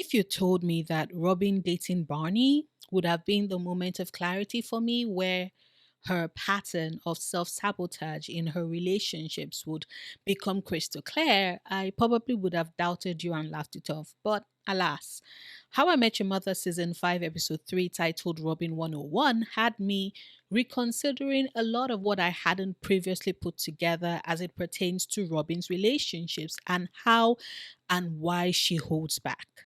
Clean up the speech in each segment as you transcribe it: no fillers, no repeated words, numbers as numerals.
If you told me that Robin dating Barney would have been the moment of clarity for me, where her pattern of self sabotage in her relationships would become crystal clear, I probably would have doubted you and laughed it off. But alas, How I Met Your Mother Season 5, Episode 3, titled Robin 101, had me reconsidering a lot of what I hadn't previously put together as it pertains to Robin's relationships and how and why she holds back.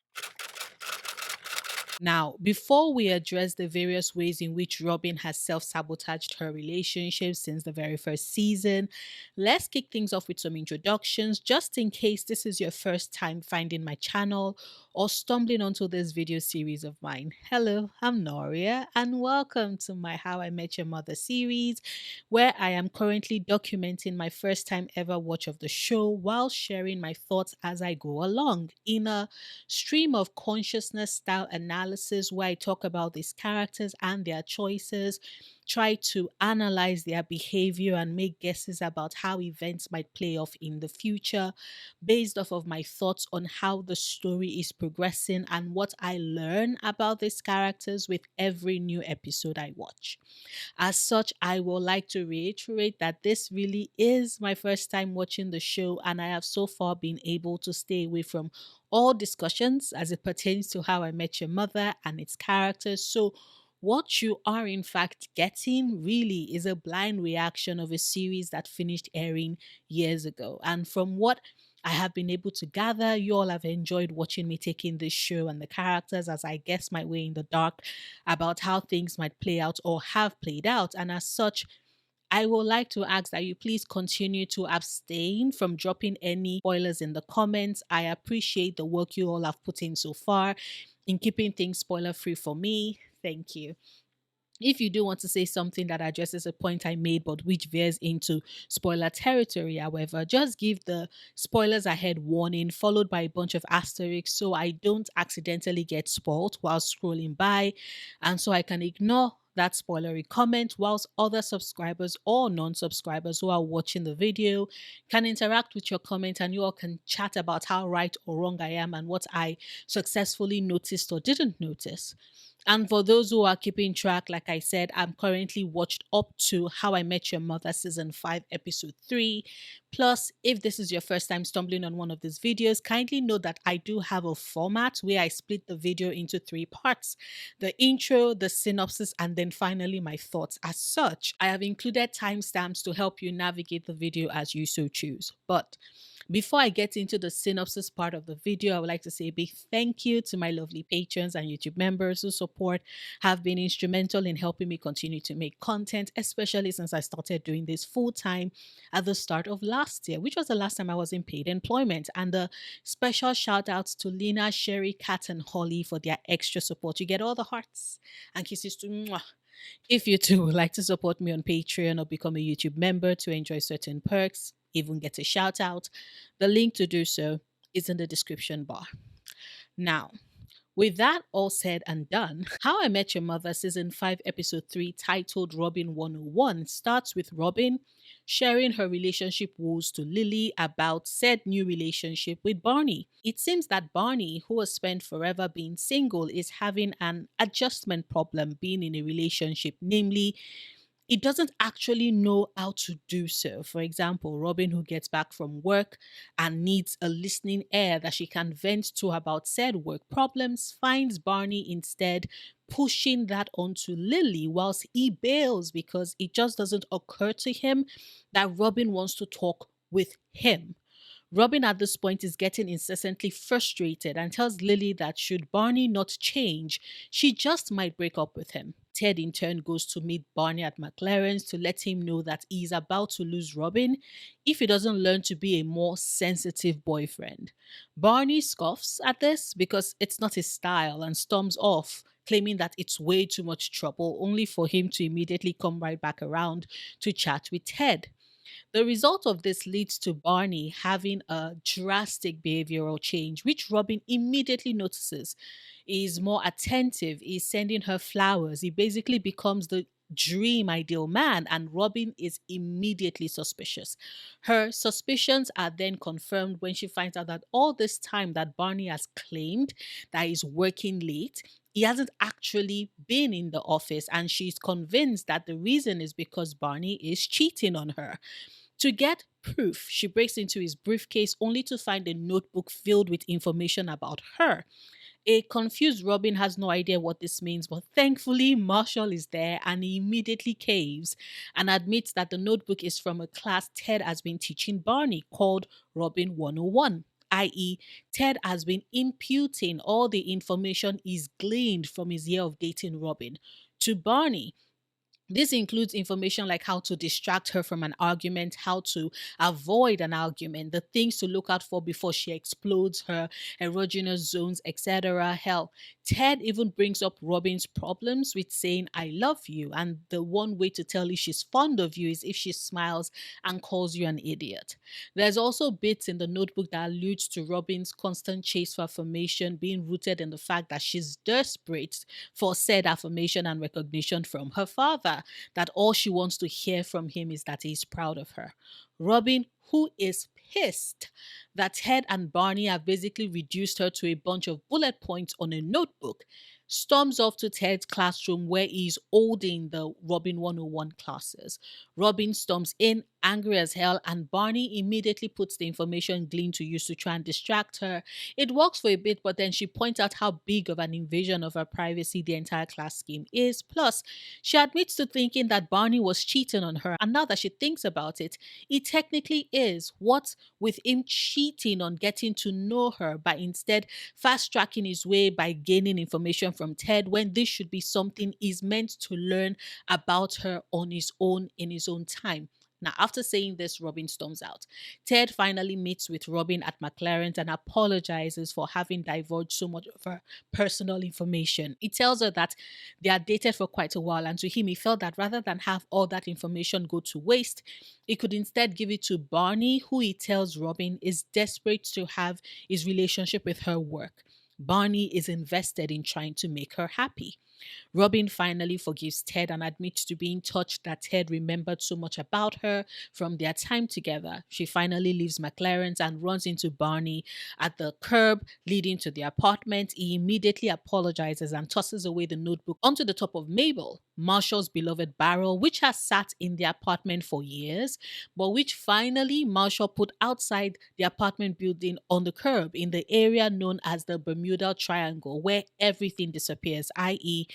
Now, before we address the various ways in which Robin has self sabotaged her relationship since the very first season, let's kick things off with some introductions just in case this is your first time finding my channel or stumbling onto this video series of mine. Hello, I'm Noria, and welcome to my How I Met Your Mother series, where I am currently documenting my first time ever watch of the show while sharing my thoughts as I go along in a stream of consciousness style analysis where I talk about these characters and their choices, try to analyze their behavior and make guesses about how events might play off in the future based off of my thoughts on how the story is progressing and what I learn about these characters with every new episode I watch. As such, I would like to reiterate that this really is my first time watching the show, and I have so far been able to stay away from all discussions as it pertains to How I Met Your Mother and its characters. So, what you are in fact getting really is a blind reaction of a series that finished airing years ago. And from what I have been able to gather, you all have enjoyed watching me taking this show and the characters as I guess my way in the dark about how things might play out or have played out. And as such, I would like to ask that you please continue to abstain from dropping any spoilers in the comments. I appreciate the work you all have put in so far in keeping things spoiler free for me. Thank you. If you do want to say something that addresses a point I made but which veers into spoiler territory, however, just give the spoilers ahead warning followed by a bunch of asterisks so I don't accidentally get spoiled while scrolling by and so I can ignore that spoilery comment whilst other subscribers or non-subscribers who are watching the video can interact with your comment and you all can chat about how right or wrong I am and what I successfully noticed or didn't notice. And for those who are keeping track, like I said, I'm currently watched up to How I Met Your Mother Season 5, Episode 3. Plus, if this is your first time stumbling on one of these videos, kindly note that I do have a format where I split the video into three parts: the intro, the synopsis, and then finally my thoughts. As such, I have included timestamps to help you navigate the video as you so choose. But before I get into the synopsis part of the video, I would like to say a big thank you to my lovely patrons and YouTube members whose support have been instrumental in helping me continue to make content, especially since I started doing this full time at the start of last year, which was the last time I was in paid employment. And a special shout outs to Lina, Sherry, Kat, and Holly for their extra support. You get all the hearts and kisses to mwah. If you too would like to support me on Patreon or become a YouTube member to enjoy certain perks, even get a shout out, the link to do so is in the description bar. Now, with that all said and done, How I Met Your Mother Season 5, Episode 3, titled Robin 101, starts with Robin sharing her relationship woes to Lily about said new relationship with Barney. It seems that Barney, who has spent forever being single, is having an adjustment problem being in a relationship, namely, it doesn't actually know how to do so. For example, Robin, who gets back from work and needs a listening ear that she can vent to about said work problems, finds Barney instead pushing that onto Lily whilst he bails because it just doesn't occur to him that Robin wants to talk with him. Robin at this point is getting incessantly frustrated and tells Lily that should Barney not change, she just might break up with him. Ted in turn goes to meet Barney at McLaren's to let him know that he's about to lose Robin if he doesn't learn to be a more sensitive boyfriend. Barney scoffs at this because it's not his style and storms off, claiming that it's way too much trouble, only for him to immediately come right back around to chat with Ted. The result of this leads to Barney having a drastic behavioral change, which Robin immediately notices. He's more attentive, he's sending her flowers. He basically becomes the dream ideal man, and Robin is immediately suspicious. Her suspicions are then confirmed when she finds out that all this time that Barney has claimed that he's working late, he hasn't actually been in the office, and she's convinced that the reason is because Barney is cheating on her. To get proof, she breaks into his briefcase only to find a notebook filled with information about her. A confused Robin has no idea what this means, but thankfully, Marshall is there and he immediately caves and admits that the notebook is from a class Ted has been teaching Barney called Robin 101, i.e., Ted has been imputing all the information he's gleaned from his year of dating Robin to Barney. This includes information like how to distract her from an argument, how to avoid an argument, the things to look out for before she explodes, her erogenous zones, etc. Hell, Ted even brings up Robin's problems with saying, I love you. And the one way to tell if she's fond of you is if she smiles and calls you an idiot. There's also bits in the notebook that alludes to Robin's constant chase for affirmation being rooted in the fact that she's desperate for said affirmation and recognition from her father, that all she wants to hear from him is that he's proud of her. Robin, who is pissed that Ted and Barney have basically reduced her to a bunch of bullet points on a notebook, storms off to Ted's classroom where he's holding the Robin 101 classes. Robin storms in, angry as hell, and Barney immediately puts the information gleaned to use to try and distract her. It works for a bit, but then she points out how big of an invasion of her privacy the entire class scheme is. Plus, she admits to thinking that Barney was cheating on her, and now that she thinks about it, it technically is. What with him cheating on getting to know her by instead fast tracking his way by gaining information from Ted, when this should be something he's meant to learn about her on his own in his own time. Now, after saying this, Robin storms out. Ted finally meets with Robin at McLaren's and apologizes for having divulged so much of her personal information. He tells her that they had dated for quite a while, and to him, he felt that rather than have all that information go to waste, he could instead give it to Barney, who he tells Robin is desperate to have his relationship with her work. Barney is invested in trying to make her happy. Robin finally forgives Ted and admits to being touched that Ted remembered so much about her from their time together. She finally leaves McLaren's and runs into Barney at the curb leading to the apartment. He immediately apologizes and tosses away the notebook onto the top of Mabel, Marshall's beloved barrel, which has sat in the apartment for years, but which finally Marshall put outside the apartment building on the curb in the area known as the Bermuda Triangle, where everything disappears, i.e.,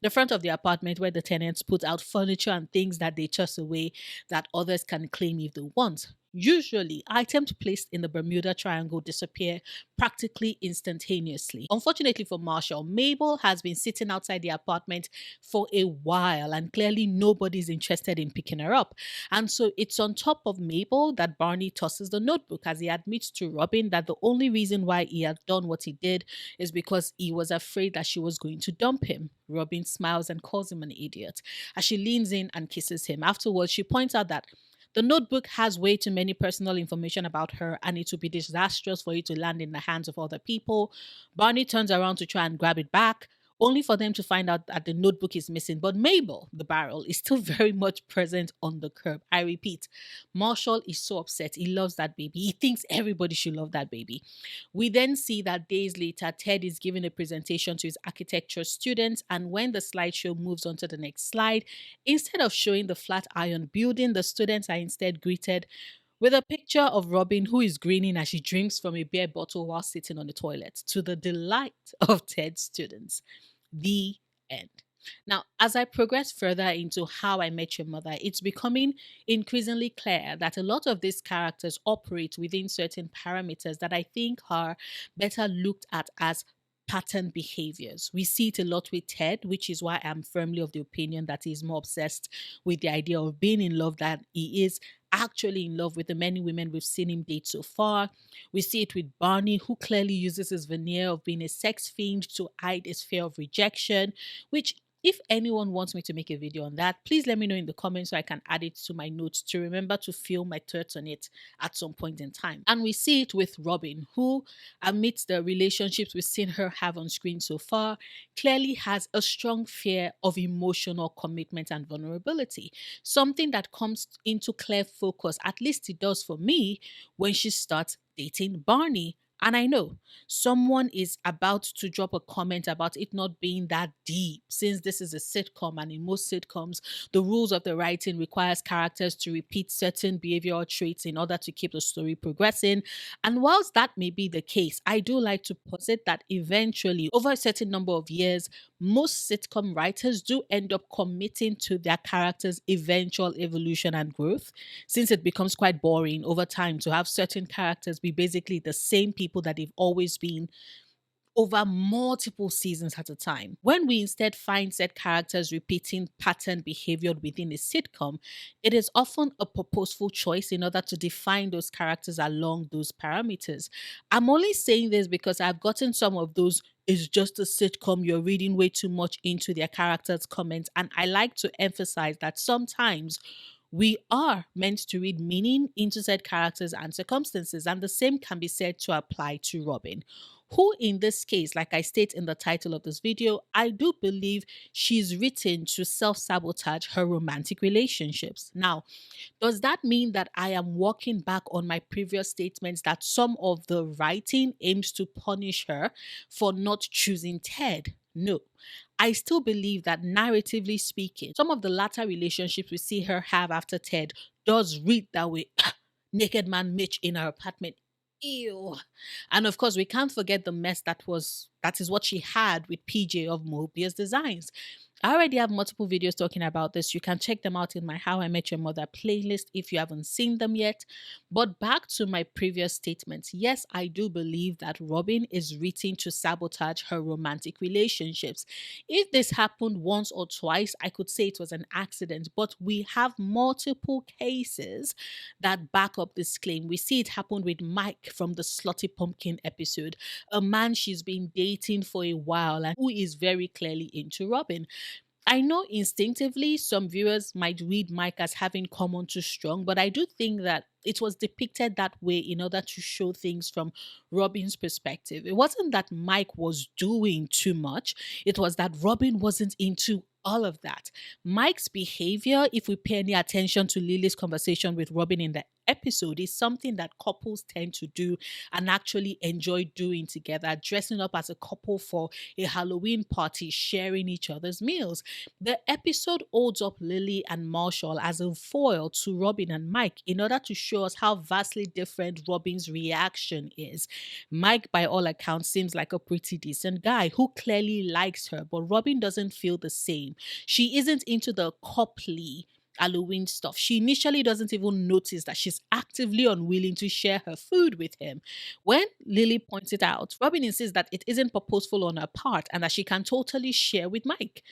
the front of the apartment where the tenants put out furniture and things that they toss away that others can claim if they want. Usually, items placed in the Bermuda Triangle disappear practically instantaneously. Unfortunately for Marshall, Mabel has been sitting outside the apartment for a while and clearly nobody's interested in picking her up. And so it's on top of Mabel that Barney tosses the notebook as he admits to Robin that the only reason why he had done what he did is because he was afraid that she was going to dump him. Robin smiles and calls him an idiot as she leans in and kisses him. Afterwards, she points out that the notebook has way too many personal information about her and it would be disastrous for it to land in the hands of other people. Barney turns around to try and grab it back, only for them to find out that the notebook is missing. But Mabel, the barrel, is still very much present on the curb. I repeat, Marshall is so upset. He loves that baby. He thinks everybody should love that baby. We then see that days later, Ted is giving a presentation to his architecture students, and when the slideshow moves on to the next slide, instead of showing the Flatiron building, the students are instead greeted with a picture of Robin who is grinning as she drinks from a beer bottle while sitting on the toilet, to the delight of Ted's students. The end. Now, as I progress further into How I Met Your Mother, it's becoming increasingly clear that a lot of these characters operate within certain parameters that I think are better looked at as pattern behaviors. We see it a lot with Ted, which is why I'm firmly of the opinion that he's more obsessed with the idea of being in love than he is actually in love with the many women we've seen him date so far. We see it with Barney, who clearly uses his veneer of being a sex fiend to hide his fear of rejection, which If anyone wants me to make a video on that, please let me know in the comments so I can add it to my notes to remember to feel my thoughts on it at some point in time. And we see it with Robin, who, amidst the relationships we've seen her have on screen so far, clearly has a strong fear of emotional commitment and vulnerability. Something that comes into clear focus, at least it does for me, when she starts dating Barney. And I know someone is about to drop a comment about it not being that deep, since this is a sitcom, and in most sitcoms the rules of the writing requires characters to repeat certain behavioral traits in order to keep the story progressing. And whilst that may be the case, I do like to posit that eventually, over a certain number of years, most sitcom writers do end up committing to their characters' eventual evolution and growth, since it becomes quite boring over time to have certain characters be basically the same people that they've always been over multiple seasons at a time. When we instead find said characters repeating pattern behavior within a sitcom, it is often a purposeful choice in order to define those characters along those parameters. I'm only saying this because I've gotten some of those "it's just a sitcom, you're reading way too much into their characters" comments, and I like to emphasize that sometimes we are meant to read meaning into said characters and circumstances, and the same can be said to apply to Robin, who in this case, like I state in the title of this video, I do believe she's written to self-sabotage her romantic relationships. Now, does that mean that I am walking back on my previous statements that some of the writing aims to punish her for not choosing Ted? No. I still believe that, narratively speaking, some of the latter relationships we see her have after Ted does read that way. Naked man Mitch in her apartment. Ew. And of course, we can't forget the mess that is what she had with PJ of Mobius Designs. I already have multiple videos talking about this. You can check them out in my How I Met Your Mother playlist if you haven't seen them yet. But back to my previous statements. Yes, I do believe that Robin is written to sabotage her romantic relationships. If this happened once or twice, I could say it was an accident, but we have multiple cases that back up this claim. We see it happened with Mike from the Slutty Pumpkin episode, a man she's been dating for a while and who is very clearly into Robin. I know instinctively some viewers might read Mike as having come on too strong, but I do think that it was depicted that way in order to show things from Robin's perspective. It wasn't that Mike was doing too much, it was that Robin wasn't into all of that. Mike's behavior, if we pay any attention to Lily's conversation with Robin in the episode, is something that couples tend to do and actually enjoy doing together, dressing up as a couple for a Halloween party, sharing each other's meals. The episode holds up Lily and Marshall as a foil to Robin and Mike in order to show us how vastly different Robin's reaction is. Mike, by all accounts, seems like a pretty decent guy who clearly likes her, but Robin doesn't feel the same. She isn't into the coupley Halloween stuff. She initially doesn't even notice that she's actively unwilling to share her food with him. When Lily points it out, Robin insists that it isn't purposeful on her part and that she can totally share with Mike.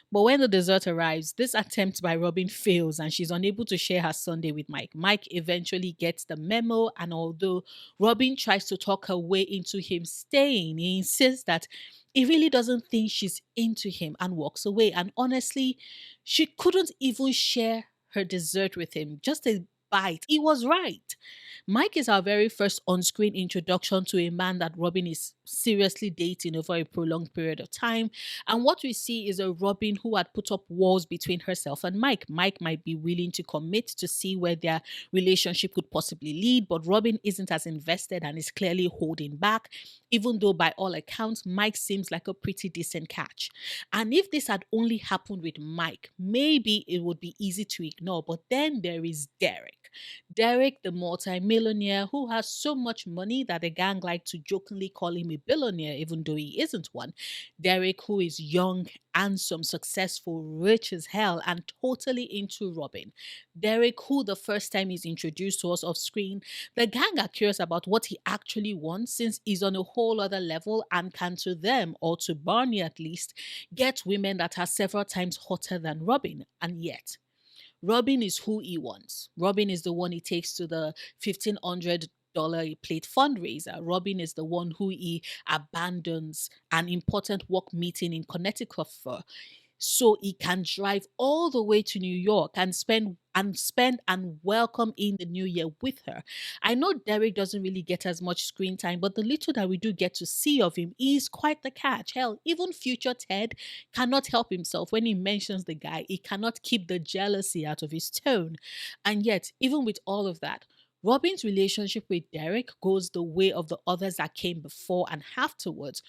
But when the dessert arrives, this attempt by Robin fails and she's unable to share her sundae with Mike. Mike eventually gets the memo, and although Robin tries to talk her way into him staying, he insists that he really doesn't think she's into him and walks away. And honestly, she couldn't even share her dessert with him, just a bite. He was right. Mike is our very first on screen introduction to a man that Robin is seriously dating over a prolonged period of time. And what we see is a Robin who had put up walls between herself and Mike. Mike might be willing to commit to see where their relationship could possibly lead, but Robin isn't as invested and is clearly holding back, even though by all accounts, Mike seems like a pretty decent catch. And if this had only happened with Mike, maybe it would be easy to ignore. But then there is Derek. Derek, the multi-millionaire who has so much money that the gang like to jokingly call him a billionaire, even though he isn't one. Derek, who is young, handsome, successful, rich as hell, and totally into Robin. Derek, who the first time he's introduced to us off screen, the gang are curious about what he actually wants, since he's on a whole other level and can, to them, or to Barney at least, get women that are several times hotter than Robin. And yet, Robin is who he wants. Robin is the one he takes to the $1,500 a plate fundraiser. Robin is the one who he abandons an important work meeting in Connecticut for. so he can drive all the way to New York and spend and welcome in the new year with her. I know Derek doesn't really get as much screen time, but the little that we do get to see of him is quite the catch. Hell, even future Ted cannot help himself when he mentions the guy. He cannot keep the jealousy out of his tone. And yet, even with all of that, Robin's relationship with Derek goes the way of the others that came before and afterwards.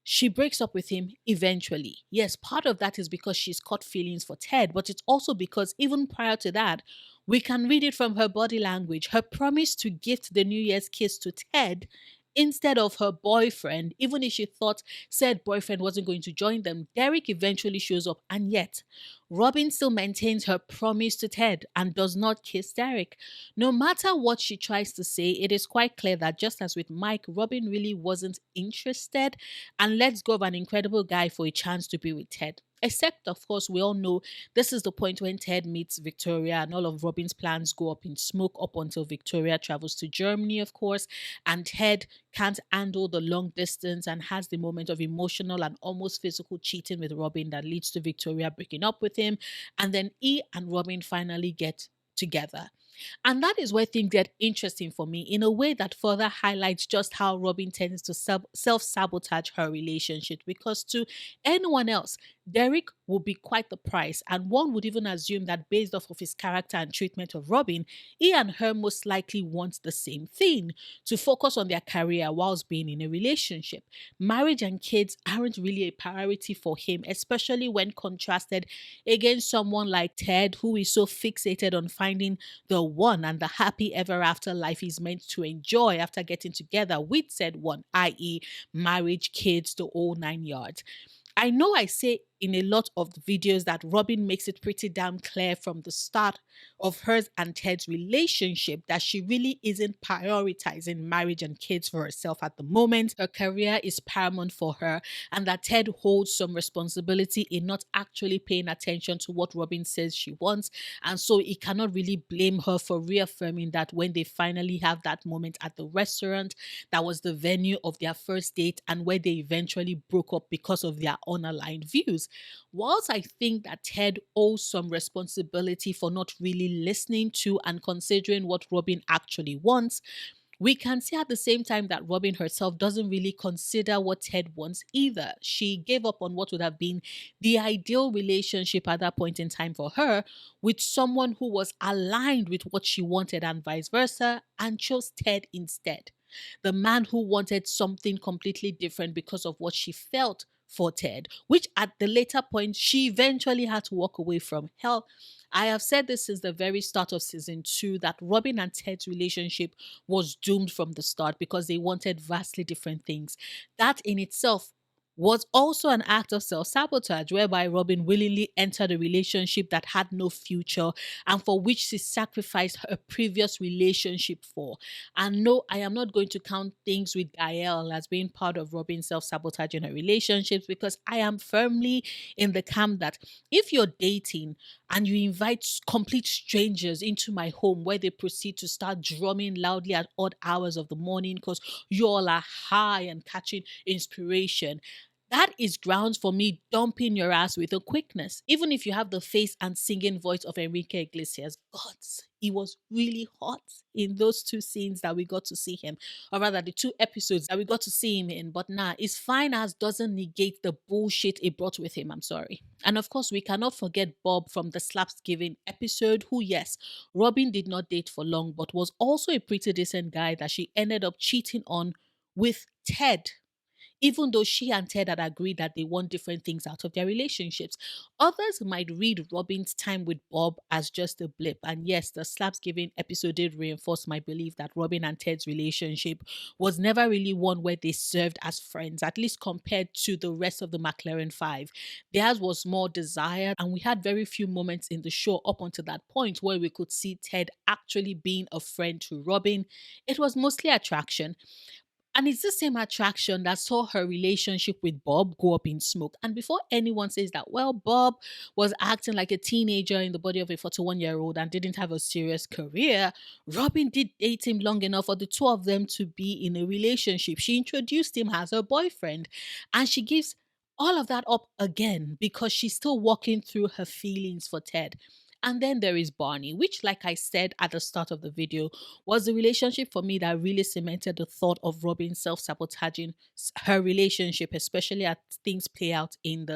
She breaks up with him eventually. Yes, part of that is because she's caught feelings for Ted, but it's also because even prior to that, we can read it from her body language. Her promise to gift the New Year's kiss to Ted instead of her boyfriend, even if she thought said boyfriend wasn't going to join them, Derek eventually shows up. And yet, Robin still maintains her promise to Ted and does not kiss Derek. No matter what she tries to say, it is quite clear that just as with Mike, Robin really wasn't interested and lets go of an incredible guy for a chance to be with Ted. Except, of course, we all know this is the point when Ted meets Victoria and all of Robin's plans go up in smoke up until Victoria travels to Germany, of course. And Ted can't handle the long distance and has the moment of emotional and almost physical cheating with Robin that leads to Victoria breaking up with him. And then he and Robin finally get together. And that is where things get interesting for me in a way that further highlights just how Robin tends to self sabotage her relationship. Because to anyone else, Derek would be quite the price. And one would even assume that based off of his character and treatment of Robin, he and her most likely want the same thing, to focus on their career whilst being in a relationship. Marriage and kids aren't really a priority for him, especially when contrasted against someone like Ted, who is so fixated on finding the one and the happy ever after life he's meant to enjoy after getting together with said one, i.e., marriage, kids, the whole 9 yards. I know I say in a lot of the videos that Robin makes it pretty damn clear from the start of hers and Ted's relationship that she really isn't prioritizing marriage and kids for herself at the moment. Her career is paramount for her, and that Ted holds some responsibility in not actually paying attention to what Robin says she wants. And so he cannot really blame her for reaffirming that when they finally have that moment at the restaurant that was the venue of their first date and where they eventually broke up because of their unaligned views. Whilst I think that Ted owes some responsibility for not really listening to and considering what Robin actually wants, we can see at the same time that Robin herself doesn't really consider what Ted wants either. She gave up on what would have been the ideal relationship at that point in time for her with someone who was aligned with what she wanted and vice versa, and chose Ted instead. The man who wanted something completely different because of what she felt for Ted, which at the later point she eventually had to walk away from. Hell, I have said this since the very start of season 2 that Robin and Ted's relationship was doomed from the start because they wanted vastly different things. That in itself was also an act of self sabotage, whereby Robin willingly entered a relationship that had no future and for which she sacrificed her previous relationship for. And no, I am not going to count things with Gael as being part of Robin's self sabotage in her relationships, because I am firmly in the camp that if you're dating and you invite complete strangers into my home where they proceed to start drumming loudly at odd hours of the morning because you all are high and catching inspiration, that is grounds for me dumping your ass with a quickness. Even if you have the face and singing voice of Enrique Iglesias. God, he was really hot in those two scenes that we got to see him, or rather the two episodes that we got to see him in. But nah, his fine ass doesn't negate the bullshit he brought with him. I'm sorry. And of course, we cannot forget Bob from the Slaps Giving episode, who, yes, Robin did not date for long, but was also a pretty decent guy that she ended up cheating on with Ted, even though she and Ted had agreed that they want different things out of their relationships. Others might read Robin's time with Bob as just a blip. And yes, the slaps giving episode did reinforce my belief that Robin and Ted's relationship was never really one where they served as friends, at least compared to the rest of the McLaren Five. Theirs was more desired, and we had very few moments in the show up until that point where we could see Ted actually being a friend to Robin. It was mostly attraction. And it's the same attraction that saw her relationship with Bob go up in smoke. And before anyone says that, well, Bob was acting like a teenager in the body of a 41-year-old and didn't have a serious career, Robin did date him long enough for the two of them to be in a relationship. She introduced him as her boyfriend, and she gives all of that up again because she's still walking through her feelings for Ted. And then there is Barney, which, like I said at the start of the video, was the relationship for me that really cemented the thought of Robin self-sabotaging her relationship, especially as things play out in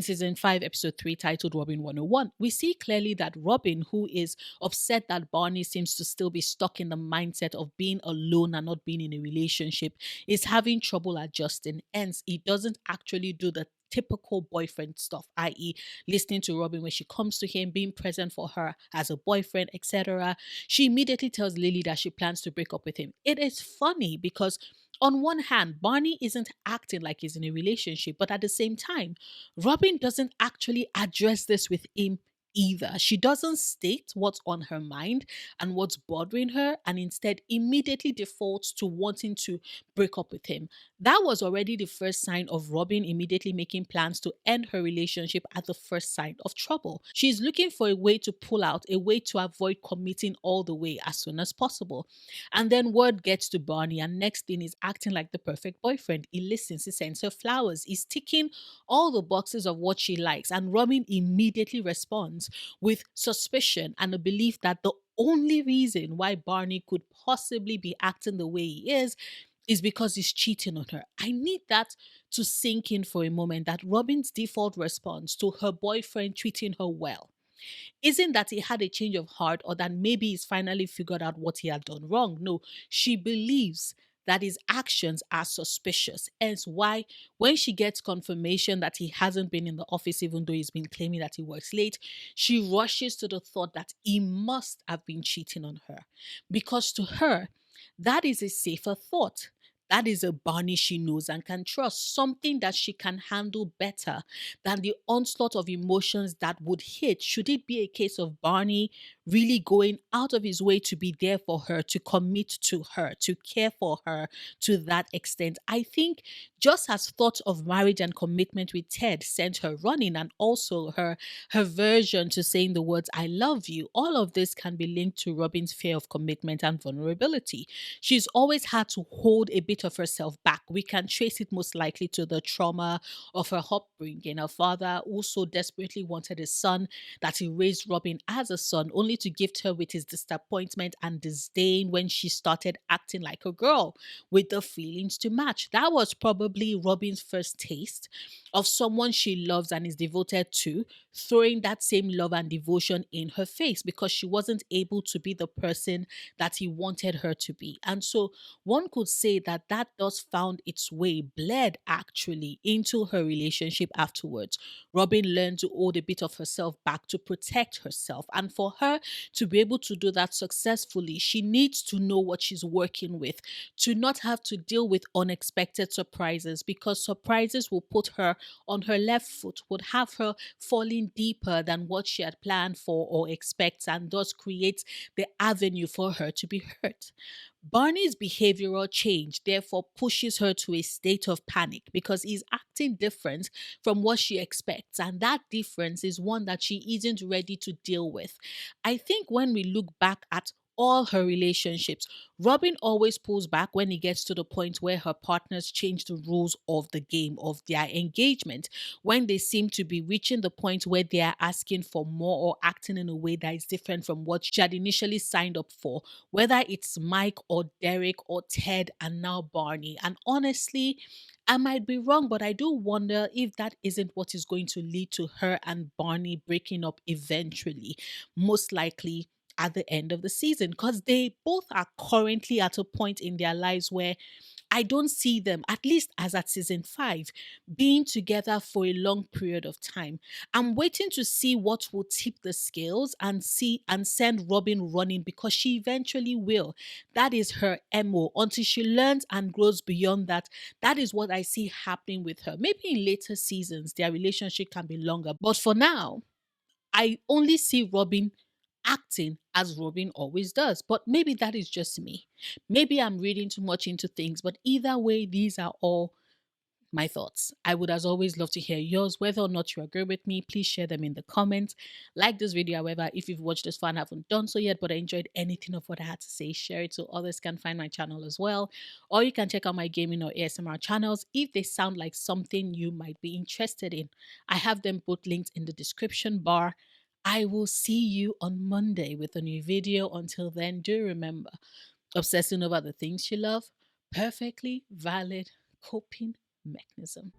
season 5, episode 3, titled Robin 101. We see clearly that Robin, who is upset that Barney seems to still be stuck in the mindset of being alone and not being in a relationship, is having trouble adjusting. Hence, he doesn't actually do the typical boyfriend stuff, i.e., listening to Robin when she comes to him, being present for her as a boyfriend, etc. She immediately tells Lily that she plans to break up with him. It is funny because on one hand, Barney isn't acting like he's in a relationship, but at the same time, Robin doesn't actually address this with him either. She doesn't state what's on her mind and what's bothering her, and instead immediately defaults to wanting to break up with him. That was already the first sign of Robin immediately making plans to end her relationship at the first sign of trouble. She's looking for a way to pull out, a way to avoid committing all the way as soon as possible. And then word gets to Barney, and next thing is acting like the perfect boyfriend. He listens, he sends her flowers, he's ticking all the boxes of what she likes, and Robin immediately responds with suspicion and a belief that the only reason why Barney could possibly be acting the way he is because he's cheating on her. I need that to sink in for a moment, that Robin's default response to her boyfriend treating her well isn't that he had a change of heart or that maybe he's finally figured out what he had done wrong. No, she believes that his actions are suspicious. Hence why when she gets confirmation that he hasn't been in the office, even though he's been claiming that he works late, she rushes to the thought that he must have been cheating on her. Because to her, that is a safer thought. That is a Barney she knows and can trust, something that she can handle better than the onslaught of emotions that would hit should it be a case of Barney really going out of his way to be there for her, to commit to her, to care for her to that extent. I think just as thoughts of marriage and commitment with Ted sent her running, and also her version to saying the words I love you, all of this can be linked to Robin's fear of commitment and vulnerability. She's always had to hold a bit of herself back. We can trace it most likely to the trauma of her upbringing. Her father also desperately wanted a son, that he raised Robin as a son, only to gift her with his disappointment and disdain when she started acting like a girl with the feelings to match. That was probably Robin's first taste of someone she loves and is devoted to, throwing that same love and devotion in her face because she wasn't able to be the person that he wanted her to be. And so one could say that that does found its way, bled actually, into her relationship afterwards. Robin learned to hold a bit of herself back to protect herself. And for her to be able to do that successfully, she needs to know what she's working with, to not have to deal with unexpected surprises, because surprises will put her on her left foot, would have her falling deeper than what she had planned for or expects, and thus creates the avenue for her to be hurt. Barney's behavioral change therefore pushes her to a state of panic because he's acting different from what she expects, and that difference is one that she isn't ready to deal with. I think when we look back at all her relationships, Robin always pulls back when it gets to the point where her partners change the rules of the game, of their engagement, when they seem to be reaching the point where they are asking for more or acting in a way that is different from what she had initially signed up for, whether it's Mike or Derek or Ted and now Barney. And honestly, I might be wrong, but I do wonder if that isn't what is going to lead to her and Barney breaking up eventually, most likely at the end of the season, because they both are currently at a point in their lives where I don't see them, at least as at season 5, being together for a long period of time. I'm waiting to see what will tip the scales and see and send Robin running, because she eventually will. That is her MO. Until she learns and grows beyond that, that is what I see happening with her. Maybe in later seasons, their relationship can be longer. But for now, I only see Robin acting as Robin always does. But maybe that is just me. Maybe I'm reading too much into things. But either way, these are all my thoughts. I would, as always, love to hear yours. Whether or not you agree with me, please share them in the comments. Like this video, however, if you've watched this far and haven't done so yet, but I enjoyed anything of what I had to say, share it so others can find my channel as well. Or you can check out my gaming or ASMR channels if they sound like something you might be interested in. I have them both linked in the description bar. I will see you on Monday with a new video. Until then, do remember, obsessing over the things you love, perfectly valid coping mechanism.